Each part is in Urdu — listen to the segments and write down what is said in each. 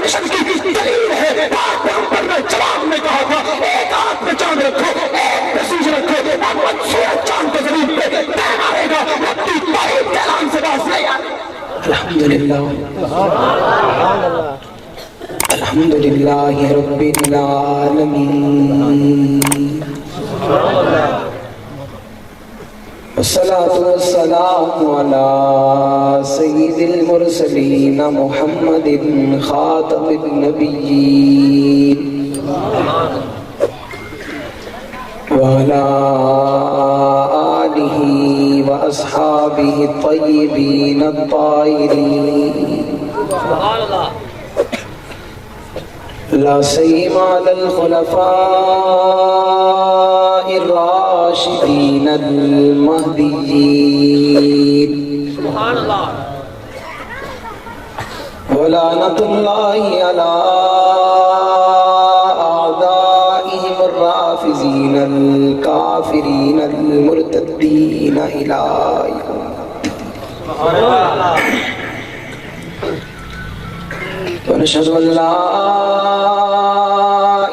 پروٹیکشن کی دلیل ہے۔ پاک پیغمبر نے جواب میں کہا تھا ایک ہاتھ میں چاند رکھو، ایک پہ سورج رکھو، محمد سورج چاند کے زمین پہ طے مارے گا، اپنی توحید کے اعلان سے باز نہیں آئے۔ الحمدللہ الحمدللہ رب العالمین، والصلاة والسلام على سید المرسلین محمد خاتم النبیین وعلى آلہ واصحابہ الطیبین الطاہرین، لا سیما علی الخلفاء الراشدین المہدیین، ولعنۃ اللہ علی اعدائہم الرافضین الکافرین المرتدین الی یوم الدین۔ ونشهد أن لا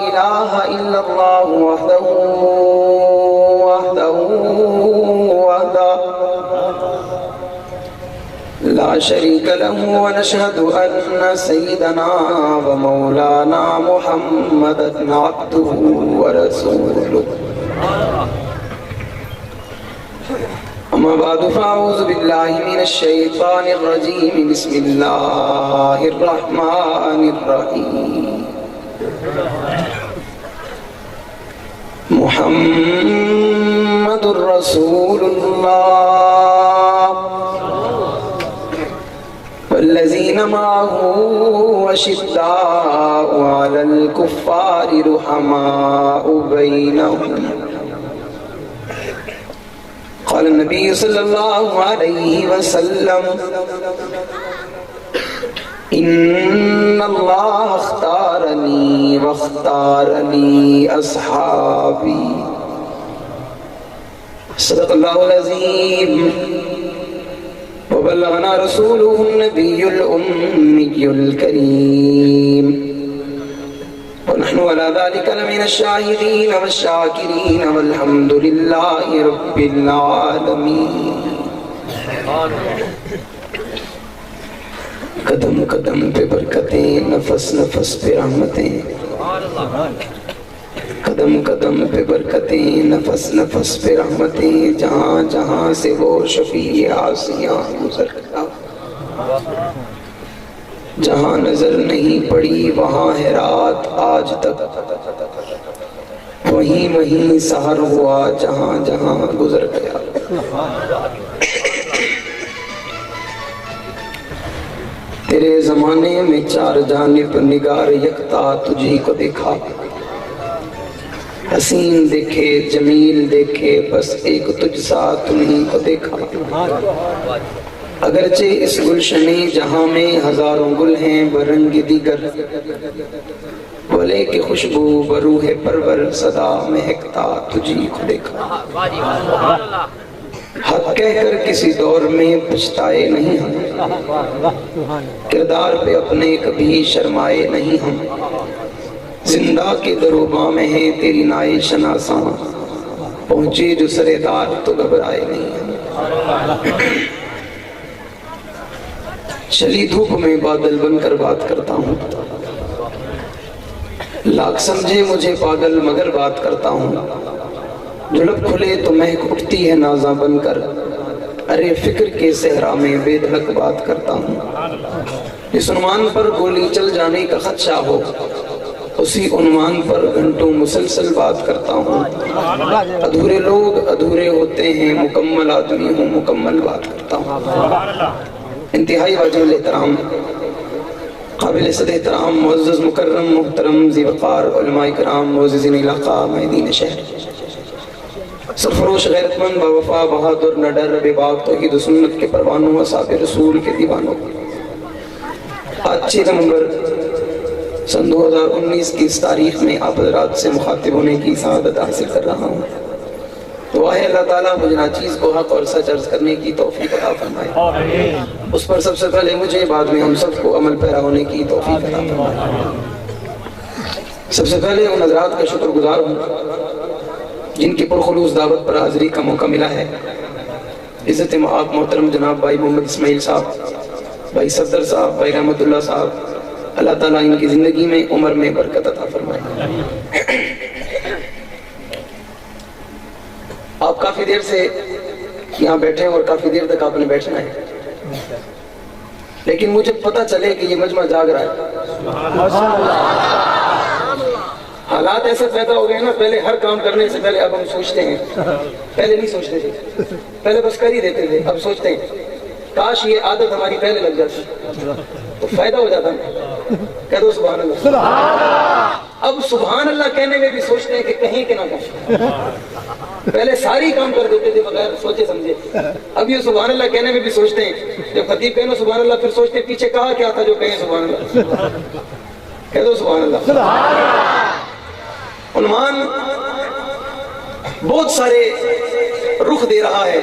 إله إلا الله وحده لا شريك له، ونشهد أن سيدنا ومولانا محمدا عبده ورسوله، أما بعد فأعوذ بالله من الشيطان الرجيم، بسم الله الرحمن الرحيم۔ محمد رسول الله والذين معه أشداء على الكفار رحماء بينهم، قال النبي صلى الله عليه وسلم إن الله اختارني واختار لي أصحابي، صدق الله العظيم، وبلغنا رسوله النبي الأمي الكريم، ونحن على ذلك لمن الشاهدين والشاكرين، والحمد لله رب العالمين۔ قدم قدم پہ برکتیں، نفس نفس پہ رحمتیں، قدم قدم پہ برکتیں، نفس نفس پہ رحمتیں، جہاں جہاں سے وہ شفیع عاصیاں گزر گیا، جہاں نظر نہیں پڑی وہاں ہے رات آج تک، وہیں وہیں سحر ہوا جہاں جہاں گزر گیا۔ تیرے زمانے میں چار جانب نگار یکتا تجھی کو دیکھا، حسین دیکھے جمیل دیکھے، بس ایک تجھ سا تمہیں کو دیکھا۔ اگرچہ اس گلشن جہاں میں ہزاروں گل ہیں برنگ دیگر، بولے کہ خوشبو بروح پرور صدا مہکتا تجھی کو دیکھا۔ حق کہہ کر کسی دور میں پچھتائے نہیں ہم، کردار پہ اپنے کبھی شرمائے نہیں ہم، زندہ کے دروباں میں ہے تیری نائے شناساں، پہنچے جو سردار تو گھبرائے نہیں ہم۔ چلی دھوپ میں بادل بن کر بات کرتا ہوں، لاکھ سمجھے مجھے پاگل مگر بات کرتا ہوں، جھڑپ کھلے تو مہک اٹھتی ہے نازاں بن کر، ارے فکر کے صحرا میں بے دھڑک بات کرتا ہوں۔ جس عنوان پر گولی چل جانے کا خدشہ ہو، اسی عنوان پر گھنٹوں مسلسل بات کرتا ہوں۔ ادھورے لوگ ادھورے ہوتے ہیں، مکمل آدمی ہوں مکمل بات کرتا ہوں۔ انتہائی واجب الاحترام، قابل صد احترام، معزز مکرم محترم ذی وقار علماء کرام، معززین علاقہ مہدین شہر، سرفروش غیرت مند باوفا بہادر نڈر بے باک توحید و سنت کے پروانوں، اصحاب رسول کے دیوانوں، آج 6 نومبر سن 2019 کی اس تاریخ میں آپ حضرات سے مخاطب ہونے کی سعادت حاصل کر رہا ہوں۔ تو آئے اللہ تعالیٰ مجھے ناچیز کو حق اور سچ عرض کرنے کی توفیق عطا فرمائے، اس پر سب سے پہلے مجھے، بعد میں ہم سب کو عمل پیرا ہونے کی توفیق عطا فرمائے۔ سب سے پہلے ان حضرات کا شکر گزار ہوں جن کی پرخلوص دعوت پر حاضری کا موقع ملا ہے۔ عزت آپ محترم جناب بھائی محمد اسماعیل صاحب، بھائی صفدر صاحب، بھائی رحمت اللہ صاحب، اللہ تعالیٰ ان کی زندگی میں عمر میں برکت عطا فرمائے۔ آپ کافی دیر سے یہاں بیٹھے ہیں اور کافی دیر تک آپ نے بیٹھنا ہے، لیکن مجھے پتہ چلے کہ یہ مجمع جاگ رہا ہے۔ حالات ایسے پیدا ہو گئے نا، پہلے ہر کام کرنے سے پہلے اب ہم سوچتے ہیں، پہلے نہیں سوچتے تھے، پہلے بس کر ہی دیتے تھے، اب سوچتے ہیں کاش یہ عادت ہماری پہلے لگ جاتی تو فائدہ ہو جاتا ہے۔ کہہ دو سبحان اللہ۔ اب سبحان اللہ کہنے میں بھی سوچتے ہیں کہ کہیں کہ نہ کہیں، پہلے ساری کام کر دیتے تھے بغیر سوچے سمجھے، اب یہ سبحان اللہ کہنے میں بھی سوچتے ہیں، جب خطیب کہنا سبحان اللہ پھر سوچتے ہیں پیچھے کہا کیا تھا جو کہیں سبحان اللہ۔ کہہ دو سبحان اللہ۔ عنوان بہت سارے رخ دے رہا ہے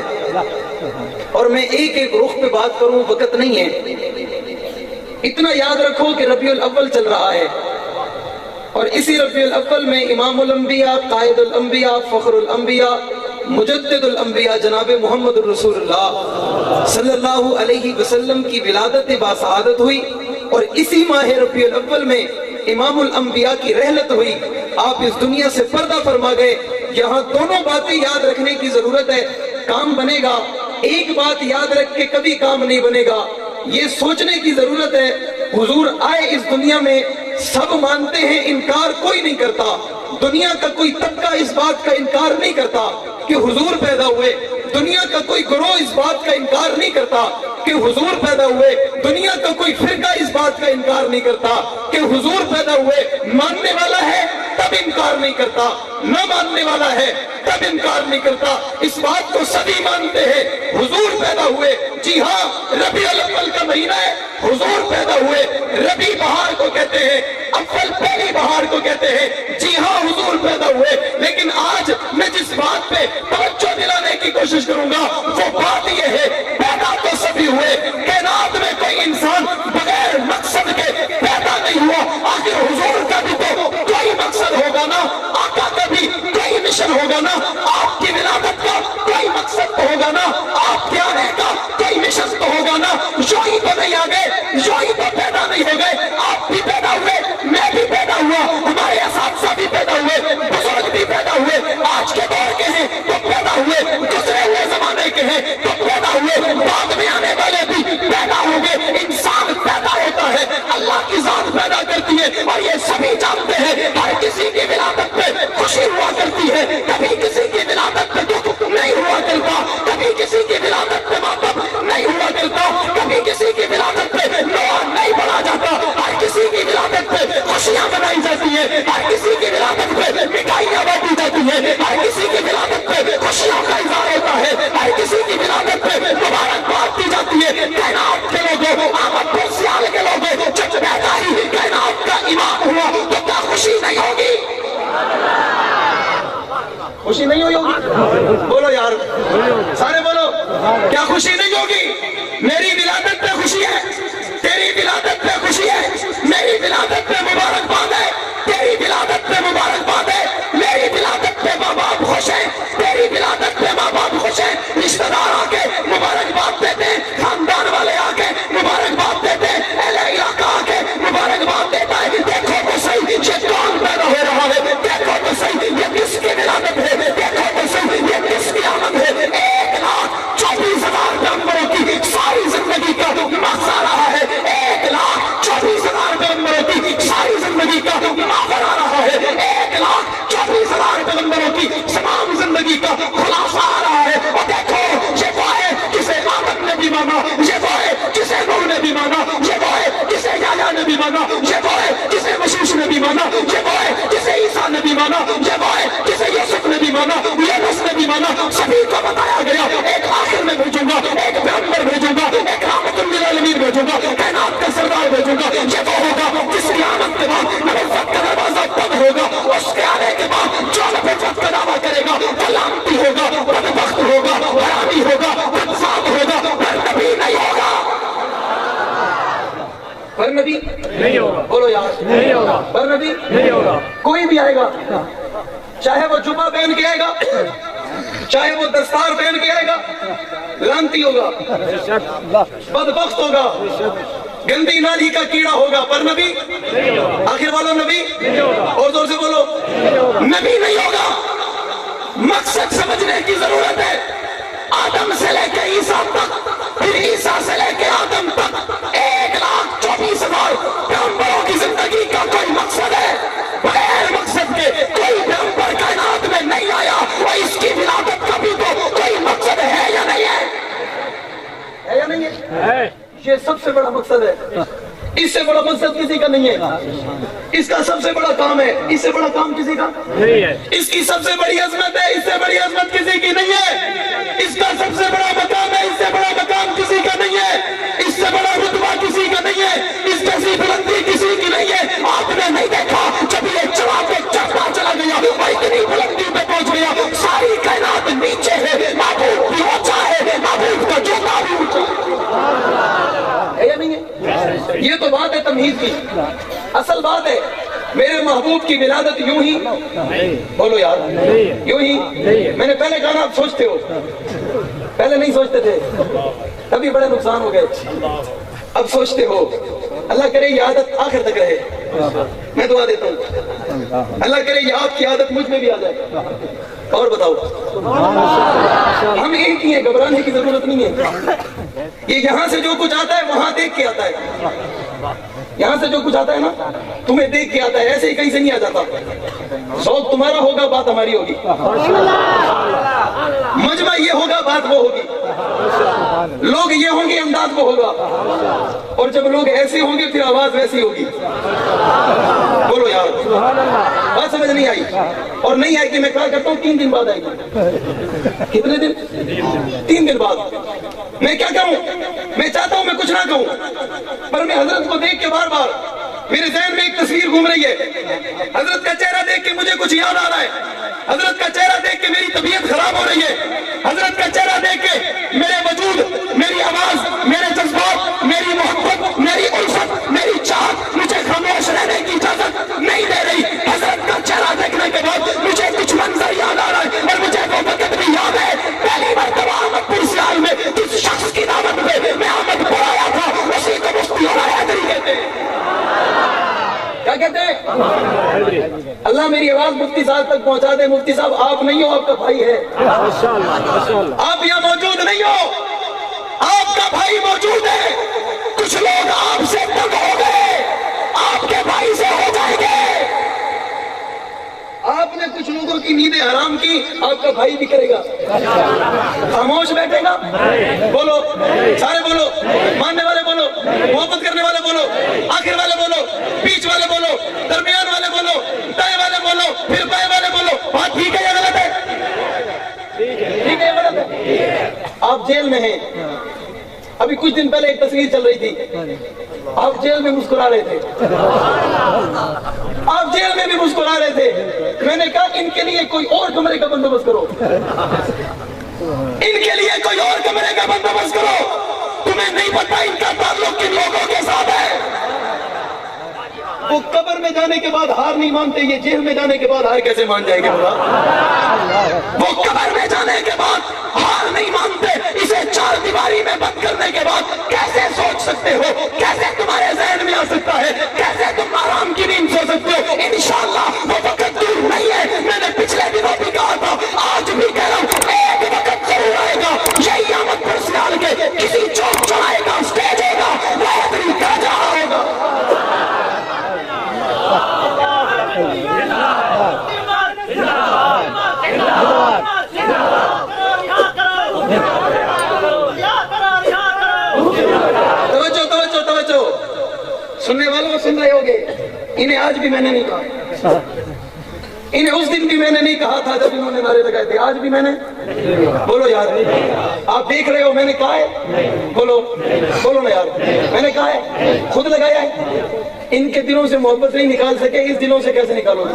اور میں ایک ایک رخ پہ بات کروں، وقت نہیں ہے۔ اتنا یاد رکھو کہ ربیع الاول چل رہا ہے اور اسی ربیع الاول میں امام الانبیاء، قائد الانبیاء، فخر الانبیاء، مجدد الانبیاء جناب محمد رسول اللہ صلی اللہ علیہ وسلم کی ولادت باسعادت ہوئی، اور اسی ماہ ربیع الاول میں امام الانبیاء کی رحلت ہوئی، آپ اس دنیا سے پردہ فرما گئے۔ یہاں دونوں باتیں یاد رکھنے کی ضرورت ہے، کام بنے گا، ایک بات یاد رکھ کے کبھی کام نہیں بنے گا، یہ سوچنے کی ضرورت ہے۔ حضور آئے اس دنیا میں، سب مانتے ہیں، انکار کوئی نہیں کرتا، دنیا کا کوئی طبقہ اس بات کا انکار نہیں کرتا کہ حضور پیدا ہوئے، دنیا کا کوئی گروہ اس بات کا انکار نہیں کرتا کہ حضور پیدا ہوئے، دنیا کا کوئی فرقہ اس بات کا انکار نہیں کرتا کہ حضور پیدا ہوئے۔ ماننے والا ہے تب انکار نہیں کرتا، نہ ماننے والا ہے تب انکار نہیں کرتا، اس بات کو سبھی مانتے ہیں، حضور پیدا ہوئے۔ جی ہاں، ربیع الاول کا مہینہ ہے، حضور پیدا ہوئے۔ ربیع بہار کو کہتے ہیں، اول پہلی بہار کو کہتے ہیں، جی ہاں حضور پیدا ہوئے۔ لیکن آج میں جس بات پہ توجہ دلانے کی کوشش کروں گا وہ بات یہ ہے، پیدا تو سبھی ہوئے، کائنات میں کوئی انسان بغیر مقصد کے پیدا نہیں ہوا، آخر حضور کا بھی تو کوئی مقصد ہوگا نا، آقا کا بھی کوئی مشن ہوگا نا، آپ کی ولادت کا کوئی مقصد تو ہوگا نا، آپ کے آنے کا کوئی مشن تو ہوگا نا، یوں ہی تو نہیں آ گئے، یوں ہی تو پیدا نہیں ہو گئے، آپ بھی پیدا ہوئے، میں بھی پیدا ہوا، ہمارے اساتذہ بھی پیدا ہوئے، بزرگ بھی پیدا ہوئے، آج کے دور کے ہیں تو پیدا ہوئے، گزرے ہوئے زمانے کے ہیں تو پیدا ہوئے، بعد میں آنے والے بھی پیدا ہوں گے۔ انسان پیدا ہوتا ہے، اللہ کی ذات پیدا کرتی ہے، اور یہ سبھی جانتے ہیں ہر کسی کی ولادت پہ خوشی ہوا کرتی ہے، کبھی کسی کی ولادت پہ دکھ نہیں ہوا کرتا، کبھی کسی کی ولادت پہ ماتم نہیں ہوا کرتا، کبھی کسی کی ولادت پہ نوح نہیں پڑھا جاتا، ہر کسی کی ولادت پہ خوشیاں منائی جاتی ہیں، ہر کسی کی ولادت پہ مٹھائیاں بانٹی جاتی ہیں، ہر کسی کی ولادت پہ خوشیوں کا اظہار ہوتا ہے، ہر کسی کی ولادت پہ مبارکباد دی جاتی ہے۔ کائنات کے لوگوں، احمد بن سیال کے لوگوں، جب پیدا ہی کائنات کا امام ہوا تو کیا خوشی نہیں ہوگی؟ خوشی نہیں ہوگی؟ بولو یار، سارے بولو، کیا خوشی نہیں ہوگی؟ میری ولادت پہ خوشی ہے، تیری ولادت پہ خوشی ہے، میری ولادت پہ مبارکباد ہے، تیری ولادت پہ مبارکباد ہے، میری ولادت پہ ماں باپ خوش ہیں، تیری ولادت پہ ماں باپ خوش ہیں، رشتہ دار آ کے مبارکباد دیتے ہیں، خاندان والے آ کے مبارکباد دیتے ہیں، اہل علاقہ آ کے مبارکباد دیتا ہے۔ دیکھو تو صحیح یہ کون پیدا ہو رہا ہے، دیکھو تو صحیح یہ کس کی ولادت ہے، دیکھو تو صحیح یہ کس کی آمد ہے۔ 1,24,000 پیغمبروں کی ساری زندگی کا مغزہ رہا ہے، 1,24,000 پیغمبروں کی ساری زندگی کا مغزہ رہا ہے، 1,24,000 پیغمبروں کی تمام زندگی کا خلاصہ آ رہا ہے۔ اور دیکھو یہ وہ ہے جسے آدم نے بھی مانا، یہ وہ ہے جسے نوح نے بھی مانا، یہ وہ ہے جسے یحییٰ نے بھی مانا، یہ وہ ہے جسے مشیش نے بھی مانا، یہ وہ ہے جسے عیسیٰ نے بھی مانا، یہ وہ ہے جسے یوسف نے بھی مانا، یونس نے بھی مانا۔ سبھی کو بتایا گیا ایک آخر میں بھیجوں گا، ایک پیغمبر بھیجوں گا، ایک رحمت للعالمین بھیجوں گا، کائنات کا سردار بھیجوں گا۔ یہ وہ ہوگا جس کی آمد کے بعد نبوت کا دروازہ بند ہوگا، اس کے آنے کے بعد جو نبوت کا دعویٰ کرے گا وہ لعنتی ہوگا، پر نبی نہیں ہوگا، بولو یار نہیں ہوگا، پر نبی نہیں ہوگا، کوئی بھی آئے گا، چاہے وہ جبہ پہن کے آئے گا، چاہے وہ دستار پہن کے آئے گا، لعنتی ہوگا، بدبخت ہوگا، گندی نالی کا کیڑا ہوگا، پر نبی آخر والوں نبی اور زور سے بولو نبی نہیں ہوگا۔ مقصد سمجھنے کی ضرورت ہے۔ آدم سے لے کے عیسیٰ تک، پھر عیسیٰ سے لے کے آدم تک 1,24,000 پیغمبروں کی زندگی کا کوئی مقصد ہے؟ بغیر مقصد کے کوئی پیغمبر کائنات میں نہیں آیا، اور اس کی ولادت کا بھی تو کوئی مقصد ہے یا نہیں ہے؟ ہے یا نہیں ہے؟ یہ سب سے بڑا مقصد ہے، اس سے بڑا مقصد کسی کا نہیں ہے۔ اس کا سب سے بڑا کام ہے، اس سے بڑا کام کسی کا نہیں ہے، اس کی سب سے بڑی عظمت ہے، اس سے بڑی عظمت کسی کی نہیں ہے۔ اس کا سب سے بڑا مقام ہے، اس سے بڑا مقام کسی کا نہیں ہے۔ اس سے بڑا رتبہ کسی کا نہیں ہے، اس جیسی بلندی کسی کی نہیں ہے۔ آپ نے نہیں دیکھا جب یہ جواب پہ چڑھتا چلا گیا وہ اتنی بلندی پہ پہنچ گیا، ساری کائنات نیچے ہے، معبود بھی اونچا ہے، معبود کا جوتا بھی اونچا ہے یا نہیں ہے؟ یہ تو بات ہے تمہید کی، اصل بات ہے میرے محبوب کی ولادت یوں ہی، بولو یار یوں ہی۔ میں نے پہلے کہا نا آپ سوچتے ہو، پہلے نہیں سوچتے تھے، تبھی بڑے نقصان ہو گئے، اب سوچتے ہو۔ اللہ کرے یہ عادت آخر تک رہے، میں دعا دیتا ہوں اللہ کرے یہ آپ کی عادت مجھ میں بھی آ جائے۔ اور بتاؤ ہم ایک ہی ہیں، گھبرانے کی ضرورت نہیں ہے۔ یہ یہاں سے جو کچھ آتا ہے وہاں دیکھ کے آتا ہے، یہاں سے جو کچھ آتا ہے نا تمہیں دیکھ کے آتا ہے، ایسے ہی کہیں سے نہیں آ جاتا۔ ذوق تمہارا ہوگا، بات ہماری ہوگی، مجمع یہ ہوگا، بات وہ ہوگی، لوگ یہ ہوں گے، انداز وہ ہوگا، اور جب لوگ ایسے ہوں گے پھر آواز ویسی ہوگی۔ بولو یار بات سمجھ نہیں آئی؟ اور نہیں آئی کہ میں کہا کرتا ہوں 3 دن بعد آئے گی۔ کتنے دن؟ 3 دن بعد۔ میں کیا کروں؟ میں چاہتا ہوں میں کچھ نہ کہوں، پر میں حضرت کو دیکھ کے بار بار میرے ذہن میں ایک تصویر گھوم رہی ہے، حضرت کا چہرہ دیکھ کے مجھے کچھ یاد آ رہا ہے، حضرت کا چہرہ دیکھ کے میری طبیعت خراب ہو رہی ہے، حضرت کا چہرہ دیکھ کے میرے وجود، میری آواز، میرے جذبات، میری محبت، میری الفت، میری چاہت مجھے خاموش رہنے کی اجازت نہیں دے رہی۔ حضرت کا چہرہ دیکھنے کے بعد مجھے کچھ منظر یاد آ رہا ہے، اور مجھے وہ وقت بھی یاد ہے پہلی مرتبہ احمد پور سیال میں جس شخص کی دعوت پہ میں احمد پور آیا تھا، اسی کو مفتی عمر حیدری کہتے ہیں۔ کیا کہتے ہیں؟ اللہ میری آواز مفتی صاحب تک پہنچا دے۔ مفتی صاحب آپ نہیں ہو، آپ کا بھائی ہے، آپ یہاں موجود نہیں ہو، آپ کا بھائی موجود ہے۔ کچھ لوگ آپ سے تنگ ہو گئے، آپ کے بھائی سے ہو جائیں گے۔ آپ نے کچھ لوگوں کی نیندیں حرام کی، آپ کا بھائی بھی کرے گا۔ خاموش بیٹھے گا؟ بولو سارے بولو، ماننے والے بولو، محبت کرنے والے بولو، آخر والے بولو، بیچ والے بولو، درمیان والے بولو، دائیں والے بولو، پھر بائیں والے بولو۔ بات ٹھیک ہے یا غلط ہے؟ ٹھیک ہے یا غلط ہے؟ آپ جیل میں ہیں، ابھی کچھ دن پہلے ایک تصویر چل رہی تھی، آپ جیل میں مسکرا رہے تھے، آپ جیل میں بھی مسکرا رہے تھے۔ میں نے کہا ان کے لیے کوئی اور کمرے کا بندوبست کرو، ان کے لیے کوئی اور کمرے کا بندوبست کرو، تمہیں نہیں پتا ان کا تعلق کن لوگوں کے ساتھ ہے۔ وہ قبر میں جانے کے بعد ہار نہیں مانتے، یہ جیل میں جانے کے بعد ہار کیسے مان جائیں گے؟ وہ قبر میں جانے کے بعد ہار نہیں مانتے، اسے 4 دیواری میں بند کرنے کے بعد کیسے سوچ سکتے ہو؟ کیسے تمہارے ذہن میں آ سکتا ہے؟ کیسے تم آرام کی نیند سو سکتے ہو؟ انشاءاللہ وہ وقت دور نہیں ہے۔ میں نے پچھلے دنوں بھی کہا تھا، آج بھی کہہ رہا ہوں، ایک وقت ضرور آئے گا، یہی احمد پور سیال کے کسی چوک چڑھائے گا، اسٹیج ہوگا، بہتری کا جہاں ہوگا۔ توجہ، سننے والوں سن رہے ہوگے، انہیں آج بھی میں نے نہیں کہا، انہیں اس دن بھی میں نے نہیں کہا تھا جب انہوں نے نعرے لگائے تھے، آج بھی میں نے، بولو یار آپ دیکھ رہے ہو میں نے کہا ہے، بولو نا یار میں نے کہا ہے، خود لگایا ہے۔ ان کے دلوں سے محبت نہیں نکال سکے، اس دلوں سے کیسے نکالو گے؟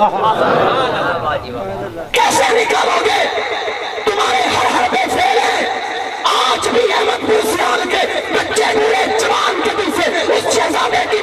کیسے نکالو گے؟ تمہارے ہر بے فعل ہے۔ آج بھی احمد پور سیال کے بچے بوڑھے جوان کے دل سے اس شہزادے کی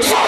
100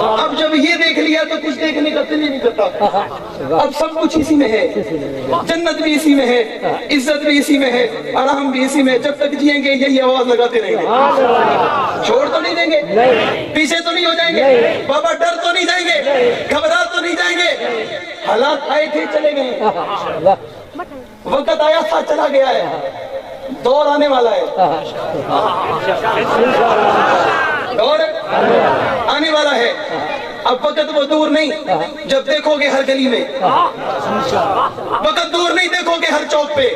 اب جب یہ دیکھ لیا تو کچھ دیکھنے کا دل ہی نہیں کرتا. اب سب کچھ اسی میں ہے, جنت بھی اسی میں ہے, عزت بھی اسی میں ہے, آرام بھی اسی میں ہے. جب تک جئیں گے یہی آواز لگاتے رہیں گے. چھوڑ تو نہیں دیں گے, پیچھے تو نہیں ہو جائیں گے, بابا ڈر تو نہیں جائیں گے, گھبرا تو نہیں جائیں گے. حالات آئے تھے چلے گئے, وقت آیا تھا چلا گیا ہے, دور آنے والا ہے, دور آنے والا ہے. اب وقت وہ دور نہیں جب دیکھو گے ہر گلی میں, وقت دور نہیں دیکھو گے ہر چوک پہ,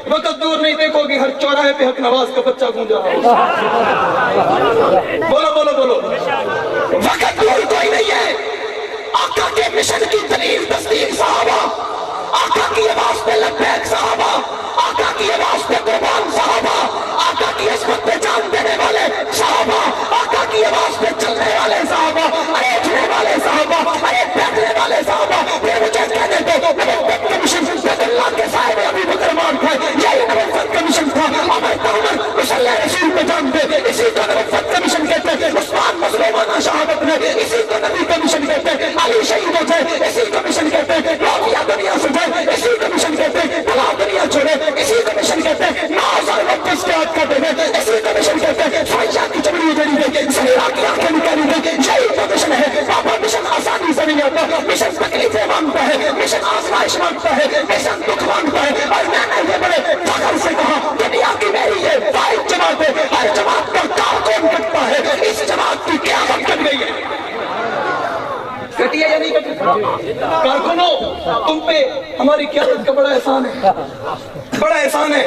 وقت دور نہیں دیکھو گے ہر چوراہے پہ حق نواز کا بچہ گونجا رہا ہے. بولو بولو بولو. وقت دور کوئی نہیں ہے. آقا کے مشن کی دلیل تصدیق صحابہ, آقا کی آواز پہ لبیک صحابہ, آقا کی آواز پہ قربان صحابہ, آقا کی عظمت پہ جان دینے والے صحابہ, آقا کی آواز پہ چلنے والے صحابہ, ارے اٹھنے والے صحابہ, ارے بیٹھنے والے صحابہ. پھر مجھے کہنے دو نبوت کا مشن بیت اللہ کے صاحب ابی بکر مان تھے, یہی نبوت کا مشن تھا. عمر مصلی رسول پہ جان دے, اسی کو نبوت کا مشن کہتے ہیں. عثمان مظلومانہ شہادت میں, اسی کو نبی کا مشن کہتے ہیں. علی شہید ہو جائے, اسی کو مشن کہتے ہیں. رویا دنیا سے جائے, اسی کو مشن کہتے ہیں. بلا دنیا چھوڑے, اسی کو مشن کہتے ہیں. ناز اور وقت کے ہاتھ کاٹے گئے, اسی کو مشن کہتے ہیں. سوائیاں کی چمڑی اجڑی گئی, سریرا کی آنکھیں نکالی گئی, یہی تو مشن ہے. بابا مشن آسانی سے نہیں آتا, مشن تکلیفیں مانگتا ہے, مشن آزمائش مانگتا ہے, مشن دکھ مانگتا ہے. اور میں نے یہ بڑے فخر سے کہا, دنیا کی میری یہ واحد جماعت ہے, ہر جماعت کا کارکن کٹتا ہے, اس جماعت کی قیامت کٹ گئی ہے. کٹی ہے یا نہیں کٹی؟ کارکنوں, تم پہ ہماری قیادت کا بڑا احسان ہے, بڑا احسان ہے.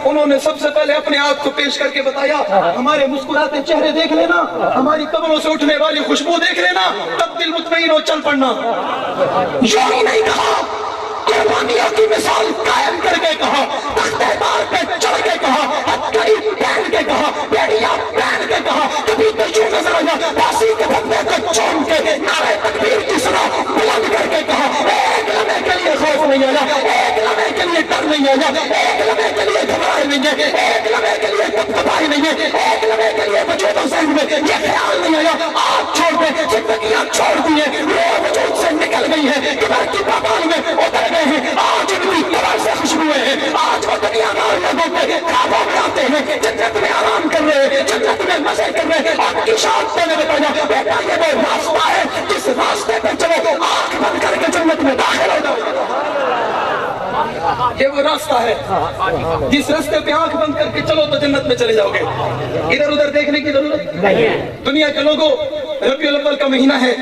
انہوں نے سب سے پہلے اپنے آپ کو پیش کر کے بتایا, ہمارے مسکراتے چہرے دیکھ لینا, ہماری قبروں سے اٹھنے والی خوشبو دیکھ لینا, تب دل مطمئن ہو چل پڑنا. یوں ہی نہیں کہا, قربانیوں کی مثال قائم کر کے کہا, تختہ دار پہ چڑھ کے کہا, ہتھکڑی پہن کے کہا, بیڑیاں پہن کے کہا. کبھی تو یوں نظر آیا, باسی کے بندے کو چوم کے نعرہ تکبیر کی صدا بلند کر کے کہا, ایک لمحے کے لیے خوف نہیں آیا, ایک لمحے کے لیے ڈر نہیں آیا, ایک لمحے کے لیے گھبراہٹ نہیں ہے, ایک لمحے کے لیے تباہی نہیں ہے, ایک لمحے کے لیے وجود و ذہن میں یہ خیال نہیں آیا, آج چھوڑ دے, زندگیاں چھوڑ دی ہیں, روح وجود سے نکل گئی ہے, قبر کی پامال میں اتر گئے ہیں, آج ان کی قبر سے خوشبوئیں ہیں, آج وہ دنیا دار لوگوں کے خوابوں میں آتے ہیں, جنت میں آرام کر رہے ہیں, جنت میں مزے کر رہے ہیں. آپ کی شہادت نے بتایا, بیٹا یہ وہ راستہ ہے جس راستے پہ چلو, آنکھ بند کر کے جنت میں داخل ہو جاؤ. یہ وہ راستہ ہے جس راستے پہ آنکھ بند کر کے چلو تو جنت میں چلے جاؤ گے, ادھر ادھر دیکھنے کی ضرورت نہیں ہے. دنیا کے لوگوں, ربیع الاول کا مہینہ ہے,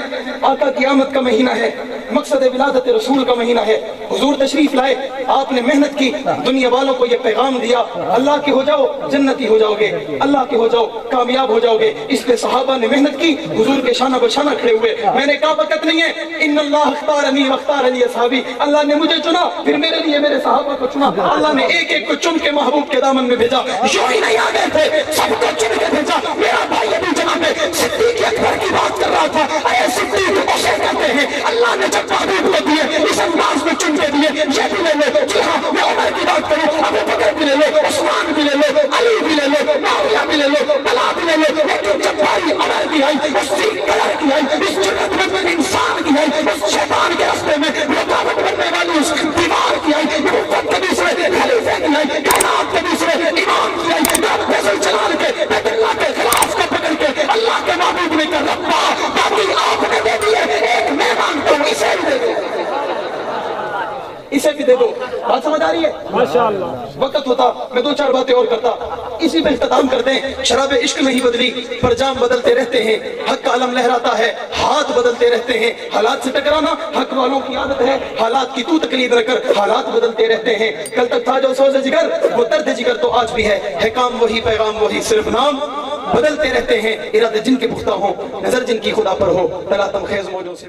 آقا کی آمد کا مہینہ ہے, مقصد ولادت رسول کا مہینہ ہے. حضور تشریف لائے, آپ نے محنت کی, دنیا والوں کو یہ پیغام دیا, اللہ کے ہو جاؤ جنتی ہو جاؤ گے, اللہ کے ہو جاؤ کامیاب ہو جاؤ گے. اس پہ صحابہ نے محنت کی, حضور کے شانہ بشانہ کھڑے ہوئے. میں نے کہا وقت نہیں ہے, ان اللہ اختارنی واختارنی اصحابی, اللہ نے مجھے چنا پھر میرے لیے میرے صحابہ کو چنا. اللہ نے ایک ایک کو چن کے محبوب کے دامن میں بھیجا. یوں ہی نہیں آ گئے تھے, سب کو چن کے بھیجا. میرا بھائی ابھی جناب صدیق اکبر کی بات کر رہا تھا, اے صدیق اسے کہتے ہیں, اللہ نے جب محبوب کو دیے اس انداز میں چن کے دیے, یہ بھی لے لو. جی ہاں, میں عمر کی بات کروں, ابو بکر بھی لے لو, عثمان بھی لے لو, علی بھی لے لو, معاویہ بھی لے لو, طلحہ بھی لے لو. لیکن جب بھائی عمر کی آئی, اس سیک کلر کی آئی, اس جنت میں انسان کی آئی, اس شیطان کے راستے میں رکاوٹ بننے والی اس دیوار کی آئی, نبوت کے دوسرے خلیفے کی آئی, کائنات کے دوسرے امام کی آئی, رب ذوالجلال کے بیت اللہ کے خلاف کو پکڑ کے اللہ کے محبوب نے کہا, ربا باقی آپ نے دے دیے, ایک مہمان تم اسے بھی دے دو, اسے بھی دے دو. بات سمجھ آ رہی ہے؟ ماشاءاللہ. وقت ہوتا میں دو چار باتیں اور کرتا, اسی پہ اختتام کرتے ہیں. شراب عشق نہیں بدلی پر جام بدلتے رہتے ہیں, حق کا علم لہراتا ہے, ہاتھ بدلتے رہتے ہیں. حالات سے ٹکرانا حق والوں کی عادت ہے, حالات کی تو تقلید نہ کر, حالات بدلتے رہتے ہیں. کل تک تھا جو سوز جگر, وہ درد جگر تو آج بھی ہے کام وہی پیغام وہی, صرف نام بدلتے رہتے ہیں. ارادے جن کے پختہ ہوں, نظر جن کی خدا پر ہو, تلا تم خیز موجوں سے